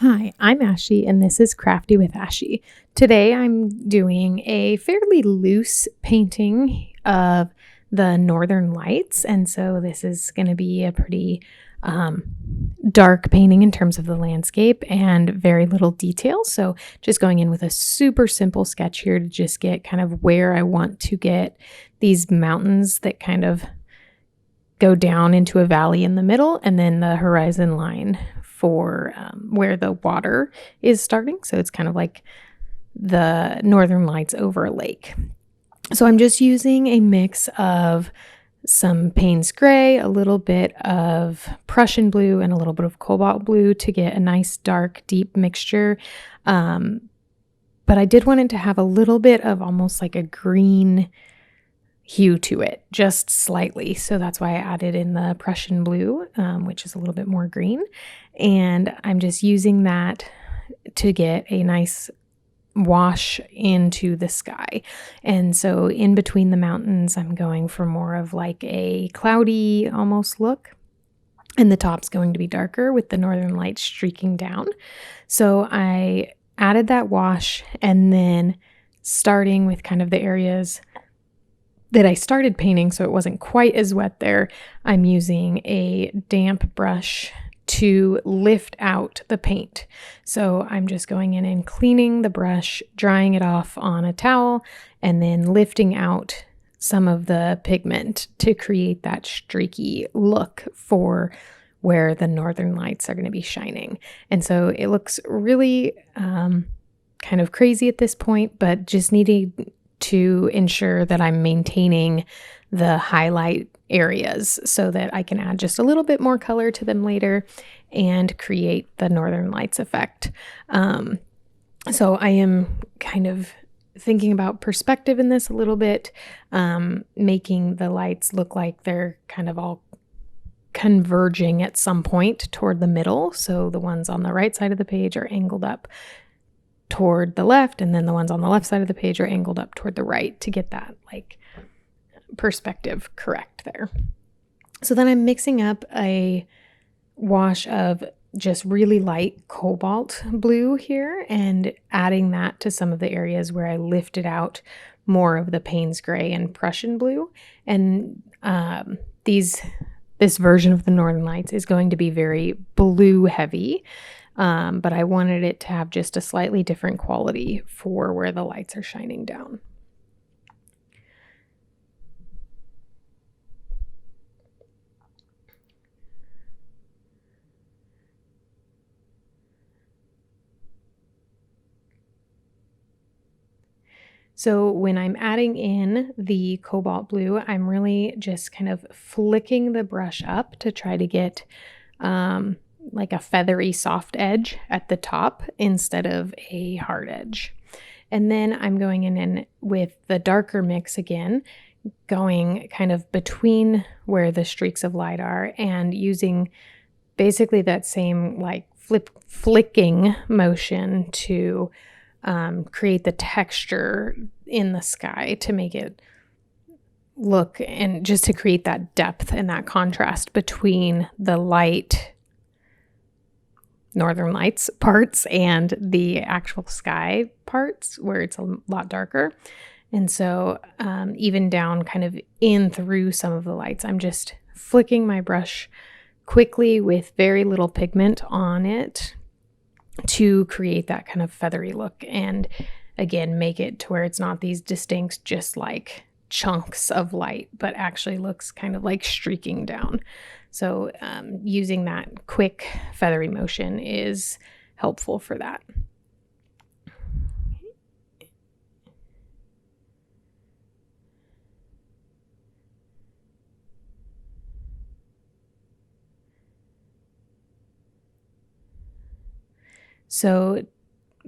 Hi, I'm Ashley, and this is Crafty with Ashley. Today I'm doing a fairly loose painting of the Northern Lights, and so this is going to be a pretty um, dark painting in terms of the landscape and very little detail. So just going in with a super simple sketch here to just get kind of where I want to get these mountains that kind of go down into a valley in the middle, and then the horizon line for where the water is starting. So it's kind of like the Northern Lights over a lake. So I'm just using a mix of some Payne's Gray, a little bit of Prussian blue, and a little bit of cobalt blue to get a nice dark, deep mixture. But I did want it to have a little bit of almost like a green hue to it, just slightly. So that's why I added in the Prussian blue, which is a little bit more green. And I'm just using that to get a nice wash into the sky. And so in between the mountains, I'm going for more of like a cloudy almost look. And the top's going to be darker with the Northern Lights streaking down. So I added that wash, and then starting with kind of the areas that I started painting, so it wasn't quite as wet there, I'm using a damp brush to lift out the paint. So I'm just going in and cleaning the brush, drying it off on a towel, and then lifting out some of the pigment to create that streaky look for where the Northern Lights are going to be shining. And so it looks really kind of crazy at this point, but just needing to ensure that I'm maintaining the highlight areas so that I can add just a little bit more color to them later and create the Northern Lights effect. So I am kind of thinking about perspective in this a little bit, making the lights look like they're kind of all converging at some point toward the middle. So the ones on the right side of the page are angled up toward the left, and then the ones on the left side of the page are angled up toward the right to get that like perspective correct there. So then I'm mixing up a wash of just really light cobalt blue here and adding that to some of the areas where I lifted out more of the Payne's Gray and Prussian blue. And this version of the Northern Lights is going to be very blue heavy. But I wanted it to have just a slightly different quality for where the lights are shining down. So when I'm adding in the cobalt blue, I'm really just kind of flicking the brush up to try to get like a feathery soft edge at the top instead of a hard edge. And then I'm going in and with the darker mix again, going kind of between where the streaks of light are and using basically that same like flicking motion to create the texture in the sky to make it look, and just to create that depth and that contrast between the light Northern Lights parts and the actual sky parts where it's a lot darker. And so even down kind of in through some of the lights, I'm just flicking my brush quickly with very little pigment on it to create that kind of feathery look. And again, make it to where it's not these distinct, just like chunks of light, but actually looks kind of like streaking down. So using that quick feathery motion is helpful for that. So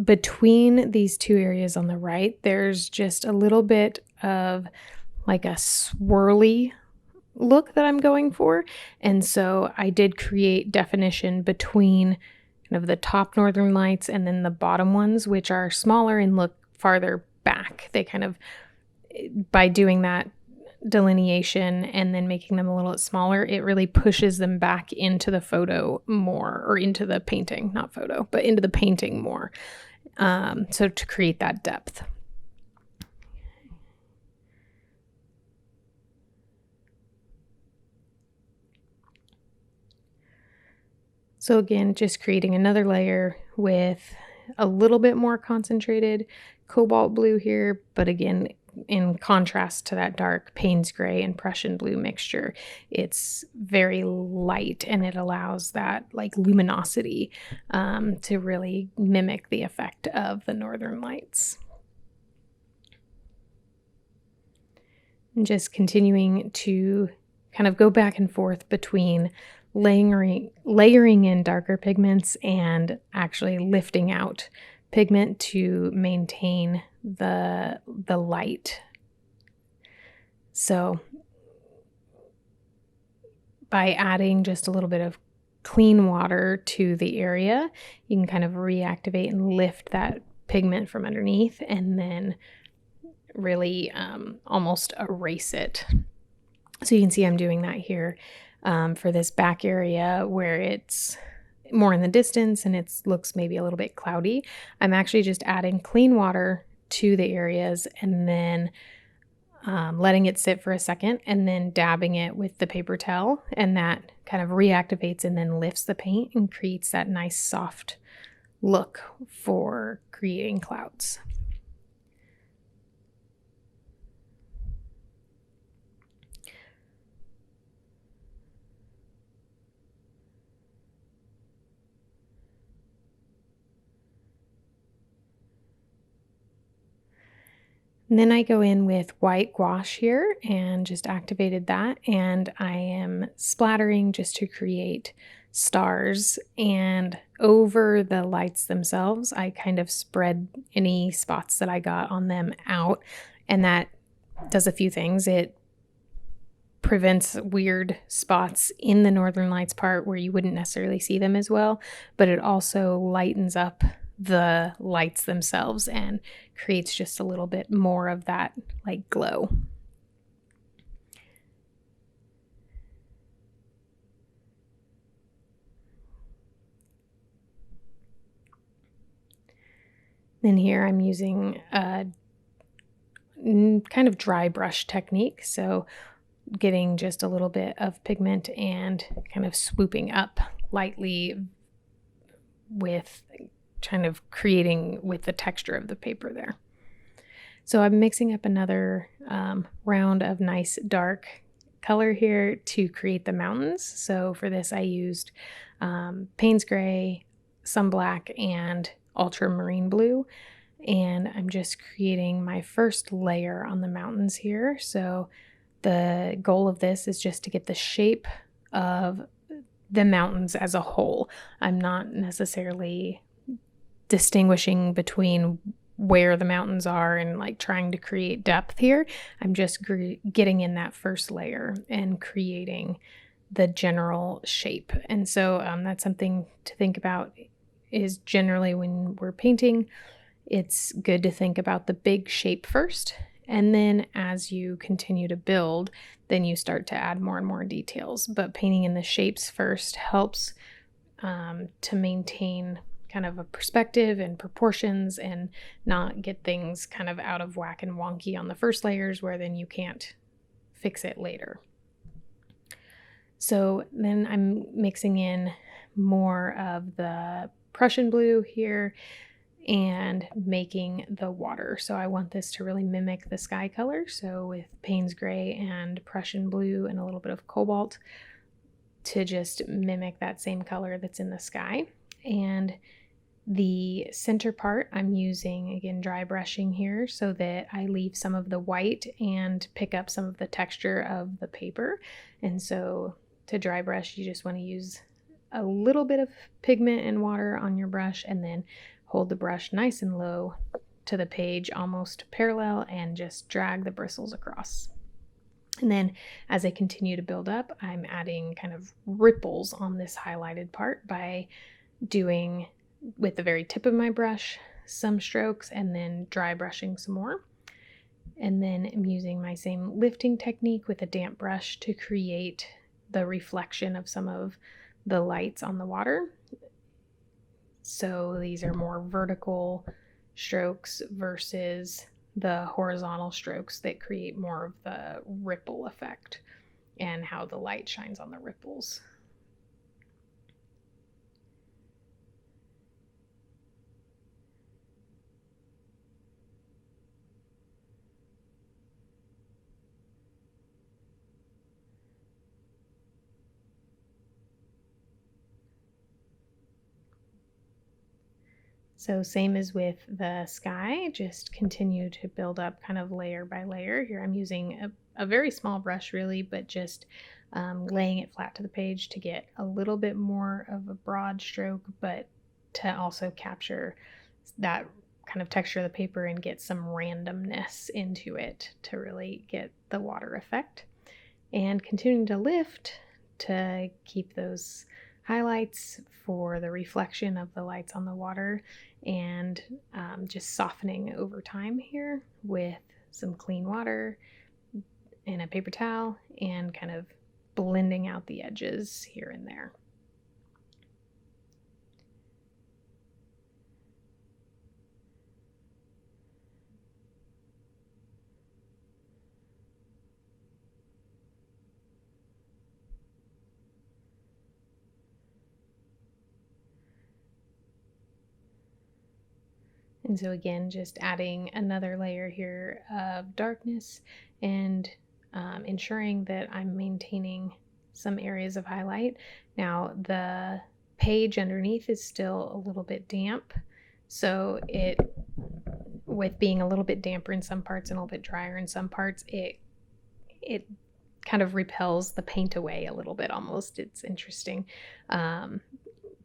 between these two areas on the right, there's just a little bit of like a swirly look that I'm going for. And so I did create definition between kind of the top Northern Lights and then the bottom ones, which are smaller and look farther back. They kind of, by doing that delineation and then making them a little smaller, it really pushes them back into the photo more, or into the painting, not photo, but into the painting more. So to create that depth. So again, just creating another layer with a little bit more concentrated cobalt blue here, but again, in contrast to that dark Payne's gray and Prussian blue mixture, it's very light and it allows that like luminosity to really mimic the effect of the northern lights. And just continuing to kind of go back and forth between layering in darker pigments and actually lifting out pigment to maintain the light. So by adding just a little bit of clean water to the area, you can kind of reactivate and lift that pigment from underneath and then really almost erase it. So you can see I'm doing that here for this back area where it's more in the distance and it looks maybe a little bit cloudy. I'm actually just adding clean water to the areas and then letting it sit for a second and then dabbing it with the paper towel, and that kind of reactivates and then lifts the paint and creates that nice soft look for creating clouds. And then I go in with white gouache here and just activated that, and I am splattering just to create stars, and over the lights themselves I kind of spread any spots that I got on them out, and that does a few things. It prevents weird spots in the northern lights part where you wouldn't necessarily see them as well, but it also lightens up the lights themselves and creates just a little bit more of that like glow. Then here I'm using a kind of dry brush technique, so getting just a little bit of pigment and kind of swooping up lightly with kind of creating with the texture of the paper there. So I'm mixing up another round of nice dark color here to create the mountains. So for this I used Payne's gray, some black, and ultramarine blue. And I'm just creating my first layer on the mountains here. So the goal of this is just to get the shape of the mountains as a whole. I'm not necessarily distinguishing between where the mountains are and like trying to create depth here. I'm just getting in that first layer and creating the general shape. And so that's something to think about, is generally when we're painting, it's good to think about the big shape first. And then as you continue to build, then you start to add more and more details. But painting in the shapes first helps to maintain kind of a perspective and proportions and not get things kind of out of whack and wonky on the first layers where then you can't fix it later. So then I'm mixing in more of the Prussian blue here and making the water. So I want this to really mimic the sky color. So with Payne's gray and Prussian blue and a little bit of cobalt to just mimic that same color that's in the sky. And the center part, I'm using, again, dry brushing here so that I leave some of the white and pick up some of the texture of the paper. And so to dry brush, you just want to use a little bit of pigment and water on your brush and then hold the brush nice and low to the page, almost parallel, and just drag the bristles across. And then as I continue to build up, I'm adding kind of ripples on this highlighted part by doing, with the very tip of my brush, some strokes and then dry brushing some more. And then I'm using my same lifting technique with a damp brush to create the reflection of some of the lights on the water. So these are more vertical strokes versus the horizontal strokes that create more of the ripple effect and how the light shines on the ripples. So same as with the sky, just continue to build up kind of layer by layer. Here I'm using a very small brush really, but just laying it flat to the page to get a little bit more of a broad stroke, but to also capture that kind of texture of the paper and get some randomness into it to really get the water effect. And continuing to lift to keep those highlights for the reflection of the lights on the water, and just softening over time here with some clean water and a paper towel and kind of blending out the edges here and there. And so again, just adding another layer here of darkness and ensuring that I'm maintaining some areas of highlight. Now the page underneath is still a little bit damp, so with being a little bit damper in some parts and a little bit drier in some parts, it kind of repels the paint away a little bit almost. It's interesting.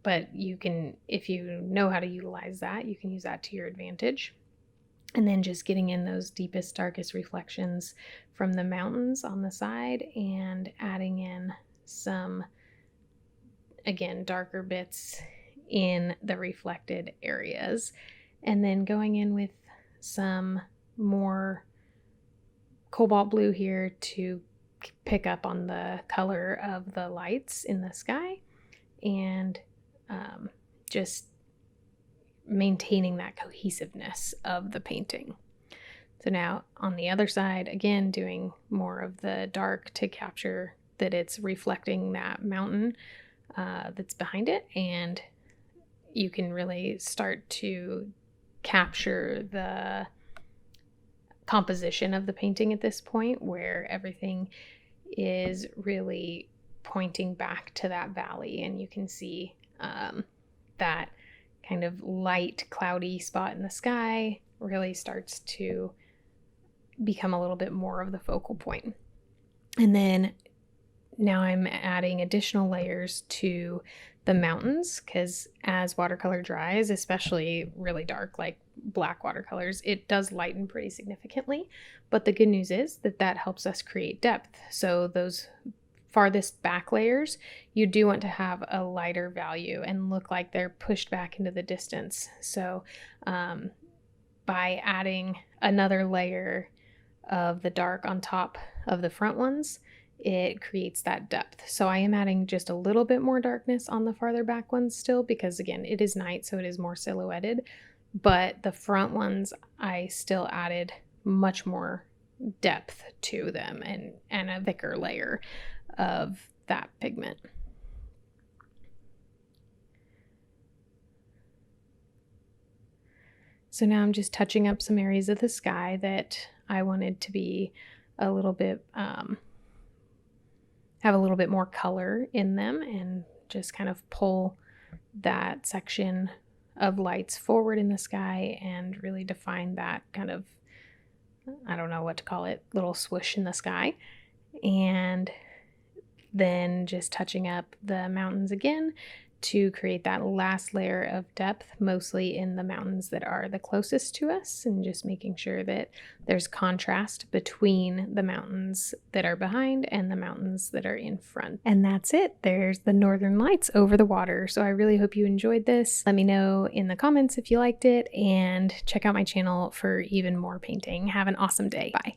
But you can, if you know how to utilize that, you can use that to your advantage. And then just getting in those deepest, darkest reflections from the mountains on the side and adding in some, again, darker bits in the reflected areas. And then going in with some more cobalt blue here to pick up on the color of the lights in the sky, and just maintaining that cohesiveness of the painting. So now on the other side, again, doing more of the dark to capture that it's reflecting that mountain that's behind it, and you can really start to capture the composition of the painting at this point, where everything is really pointing back to that valley, and you can see that kind of light cloudy spot in the sky really starts to become a little bit more of the focal point. And then now I'm adding additional layers to the mountains, because as watercolor dries, especially really dark like black watercolors, it does lighten pretty significantly. But the good news is that that helps us create depth. So those farthest back layers, you do want to have a lighter value and look like they're pushed back into the distance. So by adding another layer of the dark on top of the front ones, it creates that depth. So I am adding just a little bit more darkness on the farther back ones still, because again, it is night, so it is more silhouetted. But the front ones, I still added much more depth to them and a thicker layer of that pigment. So now I'm just touching up some areas of the sky that I wanted to be a little bit, have a little bit more color in them, and just kind of pull that section of lights forward in the sky and really define that kind of, I don't know what to call it, little swoosh in the sky. And then just touching up the mountains again, to create that last layer of depth, mostly in the mountains that are the closest to us, and just making sure that there's contrast between the mountains that are behind and the mountains that are in front. And that's it. There's the northern lights over the water. So I really hope you enjoyed this. Let me know in the comments if you liked it, and check out my channel for even more painting. Have an awesome day. Bye.